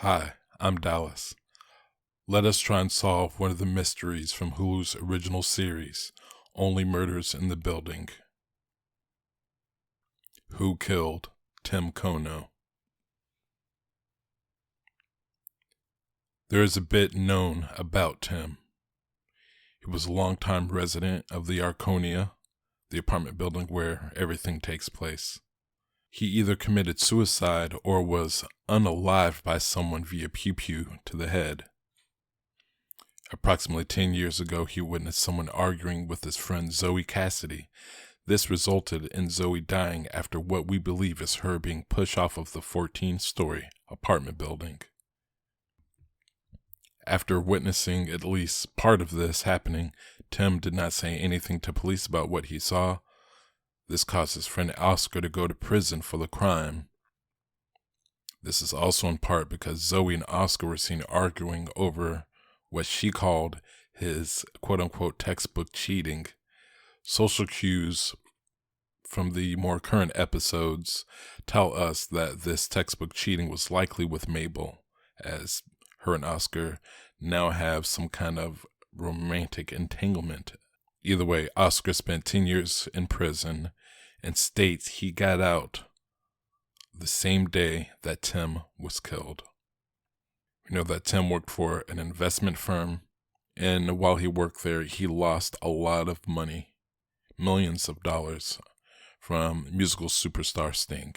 Hi, I'm Dallas. Let us try and solve one of the mysteries from Hulu's original series, Only Murders in the Building. Who killed Tim Kono? There is a bit known about Tim. He was a longtime resident of the Arconia, the apartment building where everything takes place. He either committed suicide or was unalived by someone via pew-pew to the head. Approximately 10 years ago, he witnessed someone arguing with his friend Zoe Cassidy. This resulted in Zoe dying after what we believe is her being pushed off of the 14-story apartment building. After witnessing at least part of this happening, Tim did not say anything to police about what he saw. This caused his friend Oscar to go to prison for the crime. This is also in part because Zoe and Oscar were seen arguing over what she called his quote-unquote textbook cheating. Social cues from the more current episodes tell us that this textbook cheating was likely with Mabel, as her and Oscar now have some kind of romantic entanglement. Either way, Oscar spent 10 years in prison and states he got out the same day that Tim was killed. We know that Tim worked for an investment firm, and while he worked there, he lost a lot of money, millions of dollars, from musical superstar Sting.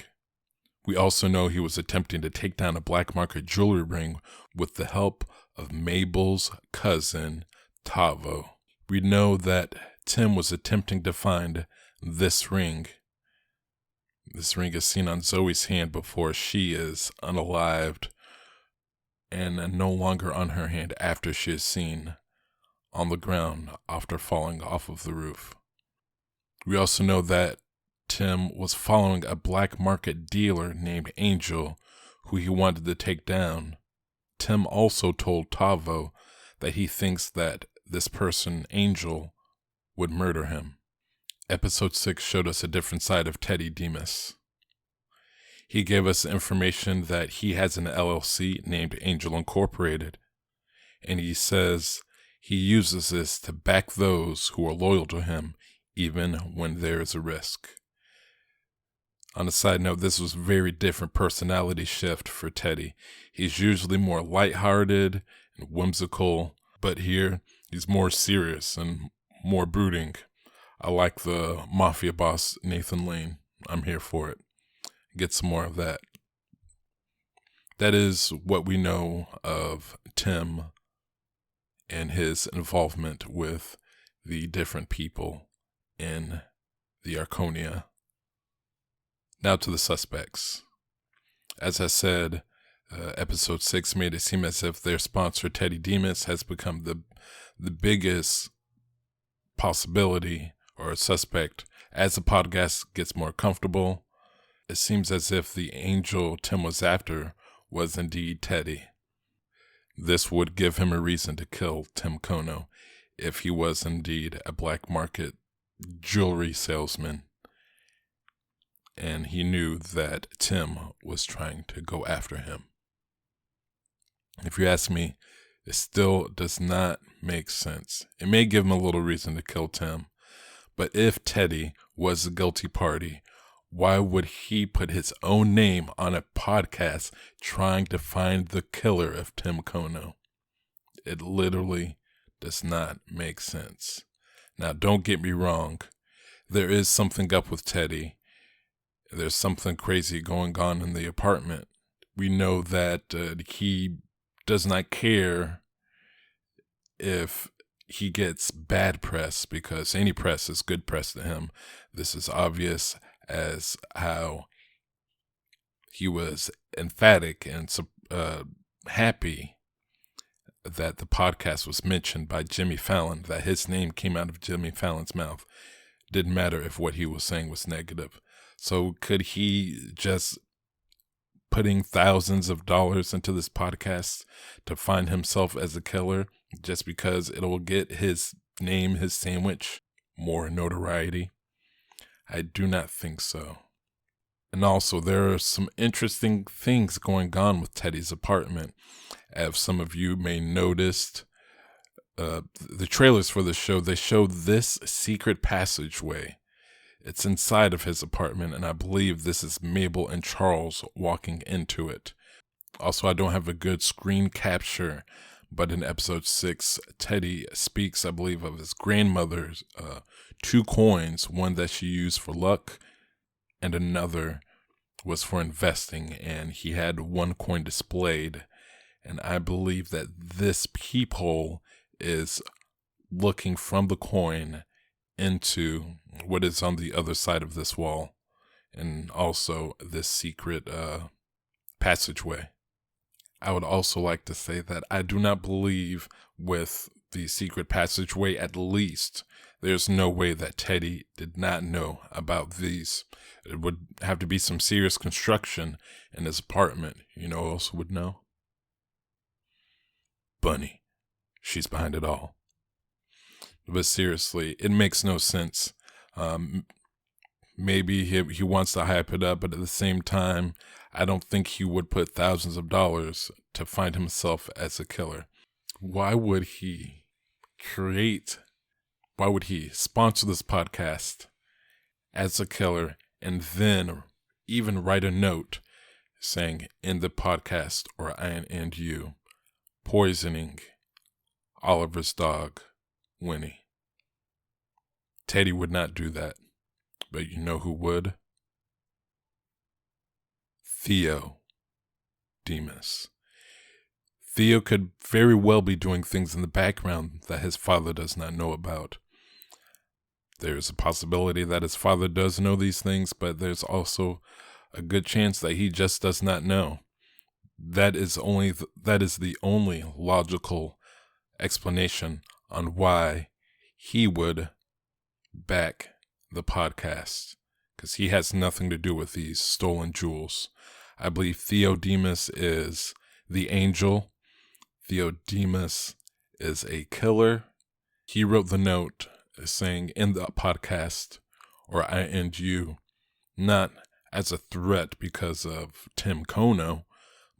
We also know he was attempting to take down a black market jewelry ring with the help of Mabel's cousin, Tavo. We know that Tim was attempting to find this ring. This ring is seen on Zoe's hand before she is unalived, and no longer on her hand after she is seen on the ground after falling off of the roof. We also know that Tim was following a black market dealer named Angel, who he wanted to take down. Tim also told Tavo that he thinks that this person, Angel, would murder him. Episode 6 showed us a different side of Teddy Demas. He gave us information that he has an LLC named Angel Incorporated, and he says he uses this to back those who are loyal to him, even when there is a risk. On a side note, this was a very different personality shift for Teddy. He's usually more lighthearted and whimsical, but here he's more serious and more brooding. I like the mafia boss, Nathan Lane. I'm here for it. Get some more of that. That is what we know of Tim and his involvement with the different people in the Arconia. Now to the suspects. As I said, episode 6 made it seem as if their sponsor, Teddy Demas, has become the biggest possibility or suspect. As the podcast gets more comfortable, it seems as if the angel Tim was after was indeed Teddy. This would give him a reason to kill Tim Kono if he was indeed a black market jewelry salesman, and he knew that Tim was trying to go after him. If you ask me, it still does not make sense. It may give him a little reason to kill Tim, but if Teddy was the guilty party, why would he put his own name on a podcast trying to find the killer of Tim Kono? It literally does not make sense. Now, don't get me wrong. There is something up with Teddy. There's something crazy going on in the apartment. We know that he does not care if he gets bad press, because any press is good press to him. This is obvious as how he was emphatic and happy that the podcast was mentioned by Jimmy Fallon, that his name came out of Jimmy Fallon's mouth. Didn't matter if what he was saying was negative. So could he just putting thousands of dollars into this podcast to find himself as a killer just because it'll get his name, his sandwich, more notoriety? I do not think so. And also, there are some interesting things going on with Teddy's apartment. As some of you may noticed, the trailers for the show, they show this secret passageway. It's inside of his apartment, and I believe this is Mabel and Charles walking into it. Also, I don't have a good screen capture, but in episode 6, Teddy speaks, I believe, of his grandmother's 2 coins, one that she used for luck, and another was for investing, and he had 1 coin displayed. And I believe that this peephole is looking from the coin into what is on the other side of this wall, and also this secret passageway. I would also like to say that I do not believe with the secret passageway, at least, there's no way that Teddy did not know about these. It would have to be some serious construction in his apartment. You know who else would know? Bunny. She's behind it all. But seriously, it makes no sense. Maybe he wants to hype it up, but at the same time, I don't think he would put thousands of dollars to find himself as a killer. Why would he sponsor this podcast as a killer and then even write a note saying, "In the podcast, or I and you, poisoning Oliver's dog, Winnie"? Teddy would not do that, but you know who would? Theo Demas. Theo could very well be doing things in the background that his father does not know about. There's a possibility that his father does know these things, but there's also a good chance that he just does not know. That is the only logical explanation on why he would back the podcast, because he has nothing to do with these stolen jewels. I believe Theo Demas is the angel. Theo Demas is a killer. He wrote the note saying, "In the podcast, or I and you," not as a threat because of Tim Kono,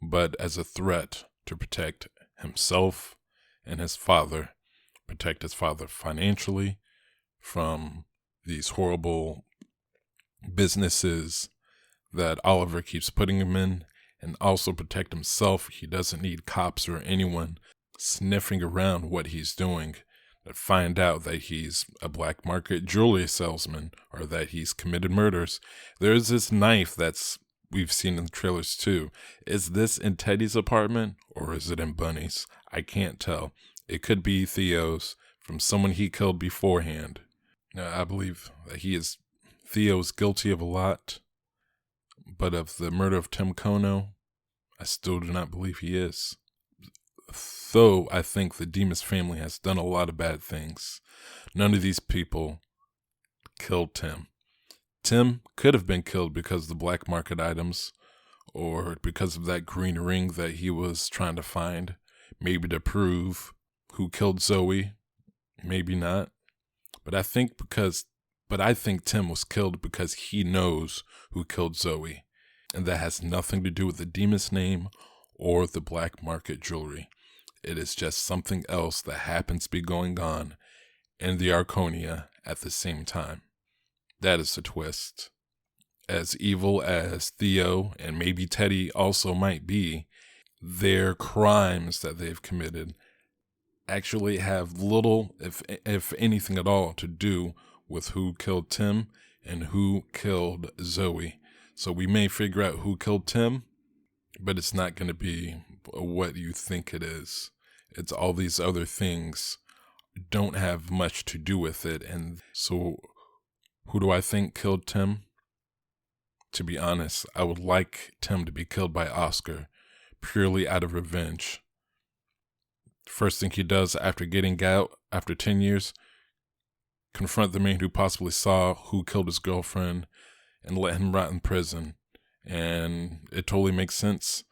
but as a threat to protect himself and his father, protect his father financially from these horrible businesses that Oliver keeps putting him in, and also protect himself. He doesn't need cops or anyone sniffing around what he's doing to find out that he's a black market jewelry salesman or that he's committed murders. There's this knife we've seen in the trailers too. Is this in Teddy's apartment or is it in Bunny's? I can't tell. It could be Theo's, from someone he killed beforehand. Now, I believe that Theo's guilty of a lot, but of the murder of Tim Kono, I still do not believe he is. Though I think the Demas family has done a lot of bad things. None of these people killed Tim. Tim could have been killed because of the black market items, or because of that green ring that he was trying to find, maybe to prove who killed Zoe, maybe not. But I think Tim was killed because he knows who killed Zoe, and that has nothing to do with the Demas name or the black market jewelry. It is just something else that happens to be going on in the Arconia at the same time. That is the twist. As evil as Theo and maybe Teddy also might be, their crimes that they've committed actually have little, if anything at all, to do with who killed Tim and who killed Zoe. So we may figure out who killed Tim, but it's not going to be what you think it is. It's all these other things don't have much to do with it. And so who do I think killed Tim? To be honest, I would like Tim to be killed by Oscar, purely out of revenge. First thing he does after getting out, after 10 years, confront the man who possibly saw who killed his girlfriend and let him rot in prison. And it totally makes sense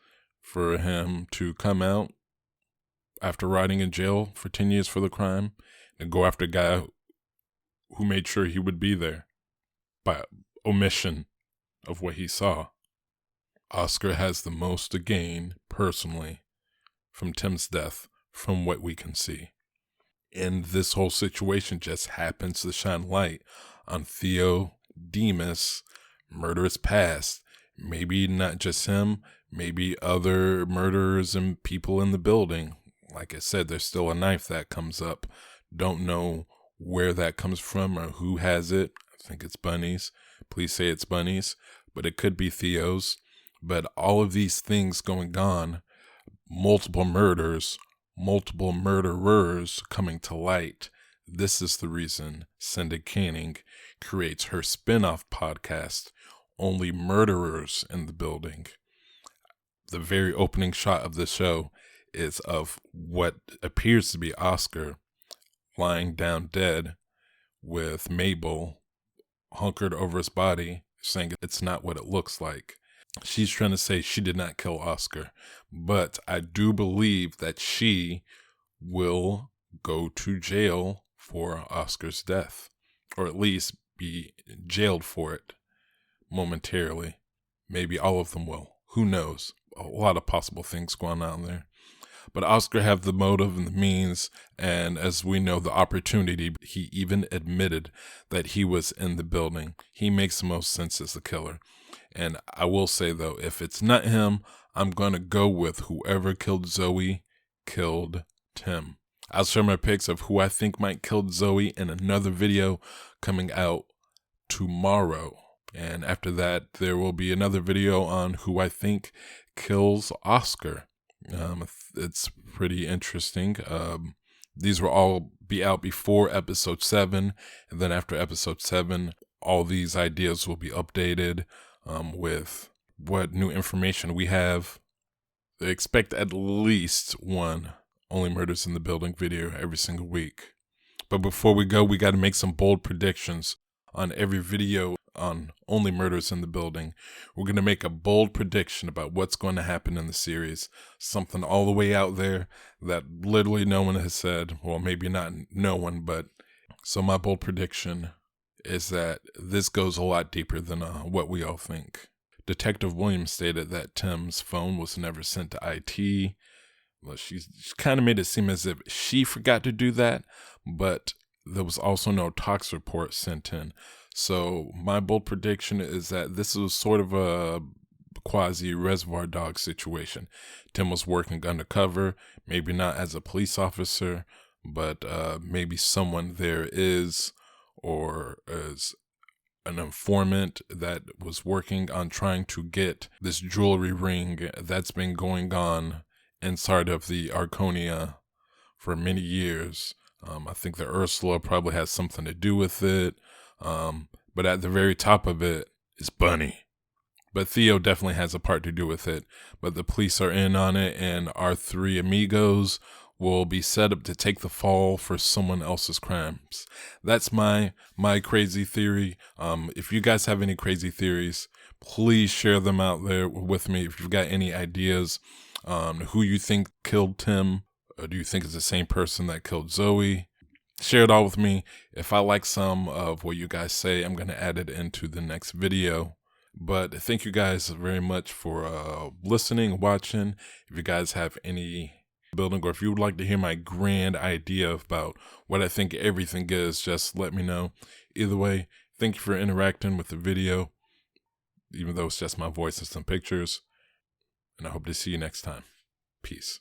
for him to come out after rotting in jail for 10 years for the crime and go after a guy who made sure he would be there by omission. of what he saw. Oscar has the most to gain, personally, from Tim's death, from what we can see. And this whole situation just happens to shine light on Theo Demas' murderous past. Maybe not just him, maybe other murderers and people in the building. Like I said, there's still a knife that comes up. Don't know where that comes from or who has it. I think it's Bunny's. Please say it's Bunny's, but it could be Theo's. But all of these things going on, multiple murders, multiple murderers coming to light. This is the reason Cindy Canning creates her spin-off podcast, Only Murderers in the Building. The very opening shot of the show is of what appears to be Oscar lying down dead with Mabel hunkered over his body, saying it's not what it looks like. She's trying to say she did not kill Oscar, but I do believe that she will go to jail for Oscar's death, or at least be jailed for it momentarily. Maybe all of them will. Who knows? A lot of possible things going on there. But Oscar have the motive and the means, and as we know, the opportunity. He even admitted that he was in the building. He makes the most sense as the killer. And I will say, though, if it's not him, I'm going to go with whoever killed Zoe killed Tim. I'll share my picks of who I think might kill Zoe in another video coming out tomorrow. And after that, there will be another video on who I think kills Oscar. It's pretty interesting. These will all be out before episode 7. And then after episode 7, all these ideas will be updated with what new information we have. Expect at least one Only Murders in the Building video every single week. But before we go, we got to make some bold predictions on every video on Only Murders in the Building. We're going to make a bold prediction about what's going to happen in the series. Something all the way out there that literally no one has said. Well, maybe not no one, but so my bold prediction is that this goes a lot deeper than what we all think. Detective Williams stated that Tim's phone was never sent to IT. Well, she kind of made it seem as if she forgot to do that, but there was also no tox report sent in. So my bold prediction is that this was sort of a quasi Reservoir Dogs situation. Tim was working undercover, maybe not as a police officer, but maybe someone there is, or as an informant that was working on trying to get this jewelry ring that's been going on inside of the Arconia for many years. I think the Ursula probably has something to do with it. But at the very top of it is Bunny. But Theo definitely has a part to do with it. But the police are in on it, and our 3 amigos will be set up to take the fall for someone else's crimes. That's my crazy theory. If you guys have any crazy theories, please share them out there with me. If you've got any ideas on who you think killed Tim, or do you think it's the same person that killed Zoe? Share it all with me. If I like some of what you guys say, I'm going to add it into the next video. But thank you guys very much for listening, watching. If you guys have any building, or if you would like to hear my grand idea about what I think everything is, just let me know. Either way, thank you for interacting with the video, even though it's just my voice and some pictures. And I hope to see you next time. Peace.